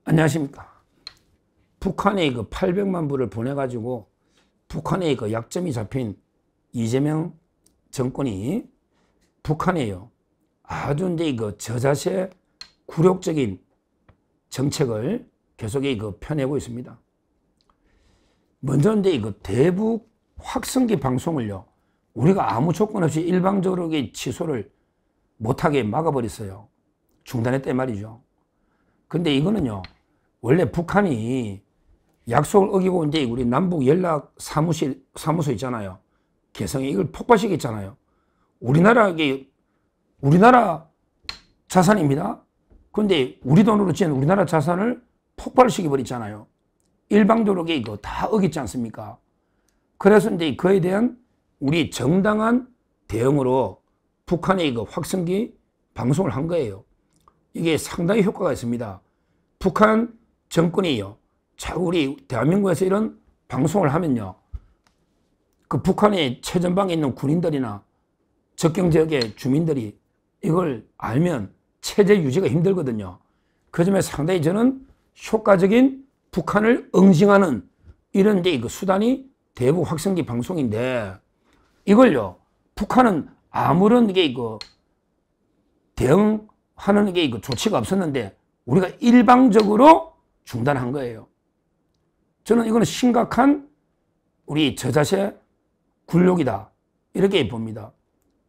안녕하십니까. 북한에 그 800만 불을 보내가지고 북한에 그 약점이 잡힌 이재명 정권이 북한에요. 아주 이제 그 저자세 굴욕적인 정책을 계속 그 펴내고 있습니다. 먼저 이제 그 대북 확성기 방송을요, 우리가 아무 조건 없이 일방적으로 취소를 못하게 막아버렸어요. 중단했단 말이죠. 근데 이거는요, 원래 북한이 약속을 어기고 이제 우리 남북 연락 사무소 있잖아요. 개성에 이걸 폭발시켰잖아요. 우리나라 자산입니다. 근데 우리 돈으로 지은 우리나라 자산을 폭발시켜 버렸잖아요. 일방적으로 이거 다 어겼지 않습니까? 그래서 이제 그에 대한 우리 정당한 대응으로 북한의 이거 확성기 방송을 한 거예요. 이게 상당히 효과가 있습니다. 북한 정권이요, 자꾸 우리 대한민국에서 이런 방송을 하면요, 그 북한의 최전방에 있는 군인들이나 접경 지역의 주민들이 이걸 알면 체제 유지가 힘들거든요. 그 점에 상당히 저는 효과적인 북한을 응징하는 이런 이제 그 수단이 대북 확성기 방송인데, 이걸요, 북한은 아무런 이게 그 대응하는 게 그 조치가 없었는데 우리가 일방적으로 중단한 거예요. 저는 이거는 심각한 우리 저자세 굴욕이다, 이렇게 봅니다.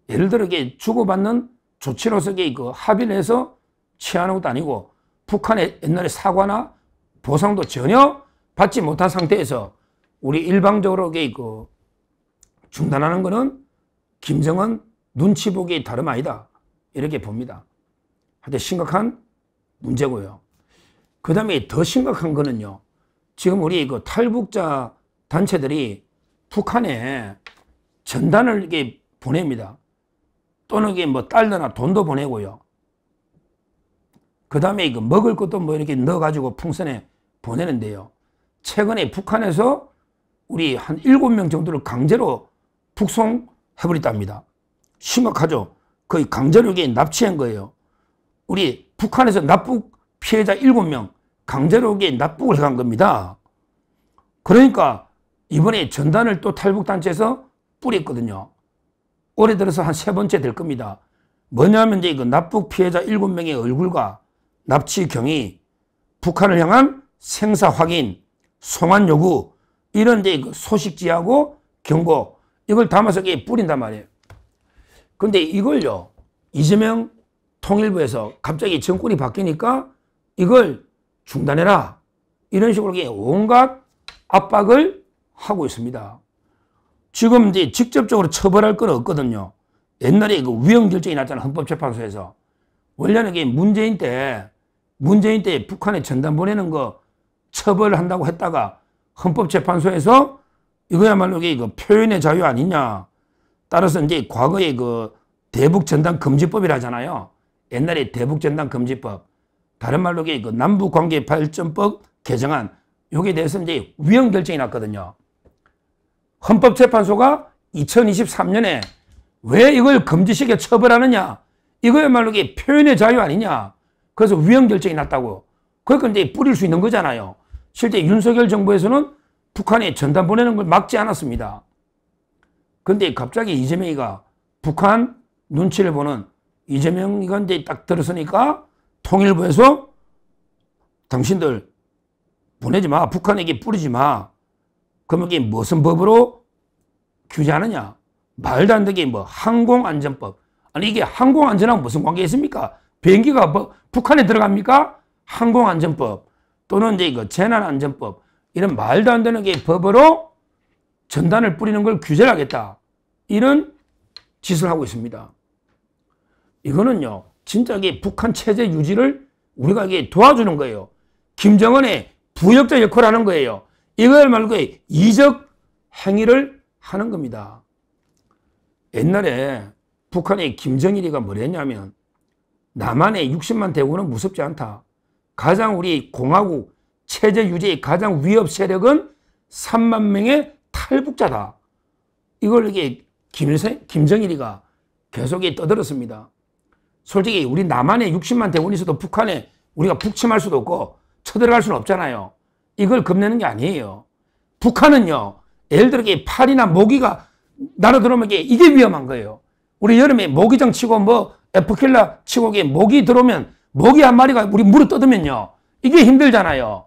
예를 들어 이게 주고받는 조치로서 그 합의를 해서 취하는 것도 아니고, 북한의 옛날에 사과나 보상도 전혀 받지 못한 상태에서 우리 일방적으로 그 중단하는 것은 김정은 눈치 보기 다름 아니다, 이렇게 봅니다. 하여튼 심각한 문제고요. 그 다음에 더 심각한 거는요, 지금 우리 그 탈북자 단체들이 북한에 전단을 이렇게 보냅니다. 또는 이게 뭐 달러나 돈도 보내고요. 그 다음에 그 먹을 것도 뭐 이렇게 넣어가지고 풍선에 보내는데요. 최근에 북한에서 우리 한 7명 정도를 강제로 북송해버렸답니다. 심각하죠? 거의 강제로 이게 납치한 거예요. 우리 북한에서 납북 피해자 7명 강제로 이게 납북을 해간 겁니다. 그러니까 이번에 전단을 또 탈북단체에서 뿌렸거든요. 올해 들어서 한 3번째 될 겁니다. 뭐냐면 이제 그 납북 피해자 7명의 얼굴과 납치 경위, 북한을 향한 생사 확인, 송환 요구, 이런 이제 그 소식지하고 경고, 이걸 담아서 뿌린단 말이에요. 근데 이걸요, 이재명 통일부에서 갑자기 정권이 바뀌니까 이걸 중단해라, 이런 식으로 온갖 압박을 하고 있습니다. 지금 이제 직접적으로 처벌할 건 없거든요. 옛날에 그 위헌 결정이 났잖아요, 헌법재판소에서. 원래는 이게 문재인 때 북한에 전단 보내는 거 처벌한다고 했다가 헌법재판소에서 이거야말로 이게 그 표현의 자유 아니냐. 따라서 이제 과거에 그 대북전단금지법이라잖아요. 옛날에 대북전단금지법. 다른 말로 이게 그 남북관계발전법 개정안. 여기에 대해서 이제 위헌 결정이 났거든요. 헌법재판소가 2023년에 왜 이걸 금지시켜 처벌하느냐. 이거야말로 이게 표현의 자유 아니냐. 그래서 위헌 결정이 났다고. 그러니까 이제 뿌릴 수 있는 거잖아요. 실제 윤석열 정부에서는 북한에 전단 보내는 걸 막지 않았습니다. 근데 갑자기 이재명이가 북한 눈치를 보는, 이재명이가 이제 딱 들었으니까 통일부에서 당신들 보내지 마, 북한에게 뿌리지 마. 그러면 이게 무슨 법으로 규제하느냐? 말도 안 되게 뭐 항공안전법. 아니 이게 항공안전하고 무슨 관계 있습니까? 비행기가 북한에 들어갑니까? 항공안전법 또는 이제 그 재난안전법, 이런 말도 안 되는 게 법으로 전단을 뿌리는 걸 규제를 하겠다, 이런 짓을 하고 있습니다. 이거는요, 진짜 이게 북한 체제 유지를 우리가 이게 도와주는 거예요. 김정은의 부역자 역할을 하는 거예요. 이걸 말고 이적 행위를 하는 겁니다. 옛날에 북한의 김정일이가 뭐랬냐면, 남한의 60만 대군은 무섭지 않다. 가장 우리 공화국 체제 유지의 가장 위협 세력은 3만 명의 탈북자다. 이걸 이게 김정일이가 계속 떠들었습니다. 솔직히 우리 남한에 60만 대군이 있어도 북한에 우리가 북침할 수도 없고 쳐들어갈 수는 없잖아요. 이걸 겁내는 게 아니에요. 북한은요, 예를 들어 팔이나 모기가 날아들어오면 이게 위험한 거예요. 우리 여름에 모기장 치고 뭐 에프킬라 치고 모기 들어오면 모기 한 마리가 우리 물에 떠들면요, 이게 힘들잖아요.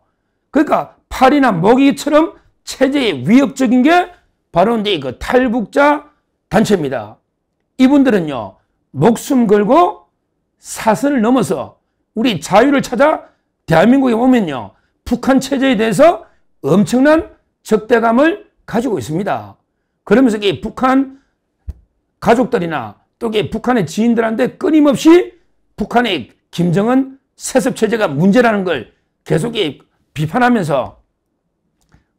그러니까 팔이나 모기처럼 체제에 위협적인 게 바로 이제 그 탈북자 단체입니다. 이분들은요, 목숨 걸고 사선을 넘어서 우리 자유를 찾아 대한민국에 오면요, 북한 체제에 대해서 엄청난 적대감을 가지고 있습니다. 그러면서 북한 가족들이나 또 북한의 지인들한테 끊임없이 북한의 김정은 세습 체제가 문제라는 걸 계속 비판하면서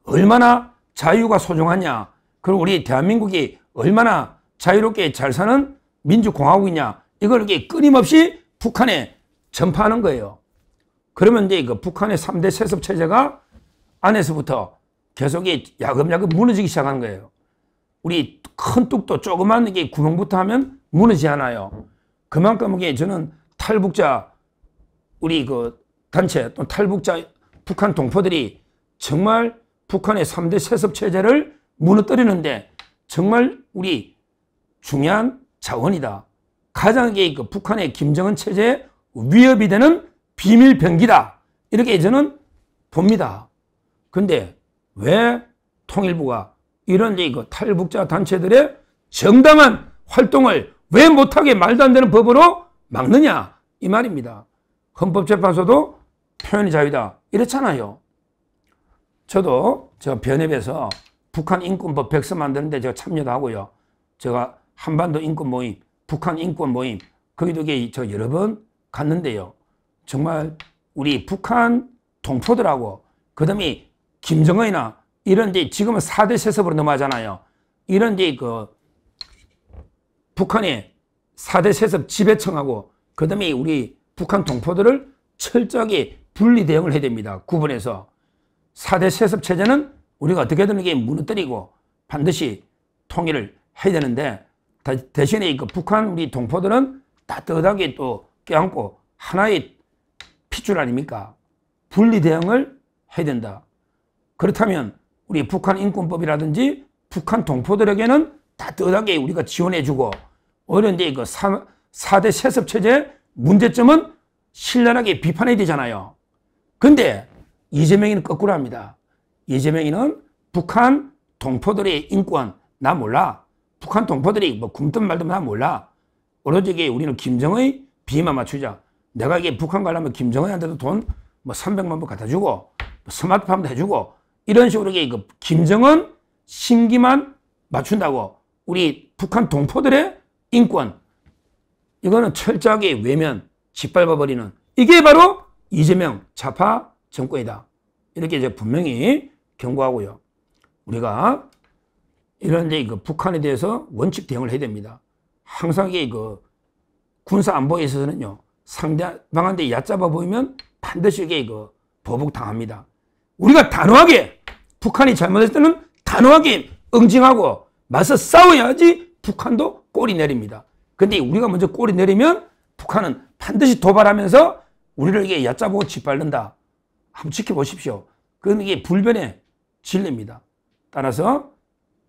얼마나 자유가 소중하냐, 그리고 우리 대한민국이 얼마나 자유롭게 잘 사는 민주공화국이냐, 이걸 끊임없이 북한에 전파하는 거예요. 그러면 이제 그 북한의 3대 세습 체제가 안에서부터 계속 야금야금 무너지기 시작하는 거예요. 우리 큰 뚝도 조그만 구멍부터 하면 무너지지 않아요. 그만큼 저는 탈북자 우리 그 단체 또 탈북자 북한 동포들이 정말 북한의 3대 세습 체제를 무너뜨리는데 정말 우리 중요한 자원이다. 가장 그 북한의 김정은 체제에 위협이 되는 비밀 병기다. 이렇게 저는 봅니다. 근데 왜 통일부가 이런 그 탈북자 단체들의 정당한 활동을 왜 못하게 말도 안 되는 법으로 막느냐, 이 말입니다. 헌법재판소도 표현의 자유다 이랬잖아요. 저도 제가 변협에서 북한 인권법 백서 만드는데 제가 참여도 하고요. 제가 한반도 인권 모임, 북한 인권 모임, 거기도 저 여러 번 갔는데요. 정말 우리 북한 동포들하고 그다음에 김정은이나 이런 지금은 4대 세습으로 넘어가잖아요. 이런 그 북한의 4대 세습 지배청하고 그다음에 우리 북한 동포들을 철저하게 분리 대응을 해야 됩니다. 구분해서 4대 세습 체제는 우리가 어떻게든 무너뜨리고 반드시 통일을 해야 되는데 대신에 그 북한 우리 동포들은 따뜻하게 또 껴안고 하나의 핏줄 아닙니까? 분리 대응을 해야 된다. 그렇다면 우리 북한 인권법이라든지 북한 동포들에게는 따뜻하게 우리가 지원해주고 오히려 이제 그 4대 세습 체제의 문제점은 신랄하게 비판해야 되잖아요. 근데 이재명이는 거꾸로 합니다. 이재명이는 북한 동포들의 인권 나 몰라. 북한 동포들이 뭐 굶든 말든 나 몰라. 오로지 우리는 김정의 비만 맞추자. 내가 북한 가려면 김정은한테도 돈 뭐 300만 불 갖다 주고 뭐 스마트폰도 해주고 이런 식으로 그 김정은 심기만 맞춘다고 우리 북한 동포들의 인권 이거는 철저하게 외면 짓밟아버리는 이게 바로 이재명 좌파 정권이다. 이렇게 이제 분명히 경고하고요. 우리가 이런 그 북한에 대해서 원칙 대응을 해야 됩니다. 항상 그 군사 안보에 있어서는요, 상대방한테 얕잡아 보이면 반드시 그 보복 당합니다. 우리가 단호하게 북한이 잘못했을 때는 단호하게 응징하고 맞서 싸워야지 북한도 꼬리 내립니다. 근데 우리가 먼저 꼬리 내리면 북한은 반드시 도발하면서 우리를 얕잡고 짓밟는다. 한번 지켜보십시오. 그건 이게 불변의 진리입니다. 따라서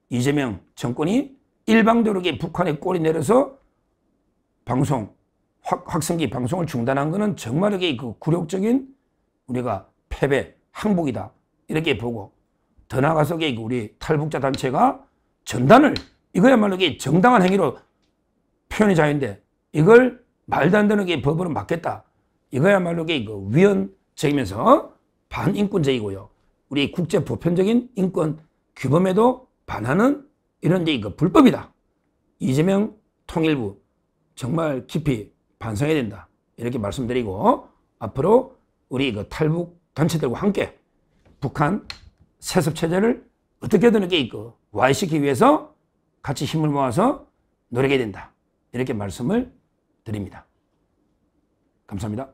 이재명 정권이 일방적으로 북한에 꼬리 내려서 방송, 확성기 방송을 중단한 것은 정말 그 굴욕적인 우리가 패배, 항복이다. 이렇게 보고 더 나아가서 우리 탈북자 단체가 전단을 이거야말로 정당한 행위로 표현의 자유인데 이걸 말도 안 되는 법으로 막겠다. 이거야말로 그 위헌적이면서 반인권적이고요. 우리 국제 보편적인 인권 규범에도 반하는 이런 그 불법이다. 이재명 통일부 정말 깊이 반성해야 된다. 이렇게 말씀드리고 앞으로 우리 그 탈북 단체들과 함께 북한 세습 체제를 어떻게든 그 와해시키기 위해서 같이 힘을 모아서 노력해야 된다. 이렇게 말씀을 드립니다. 감사합니다.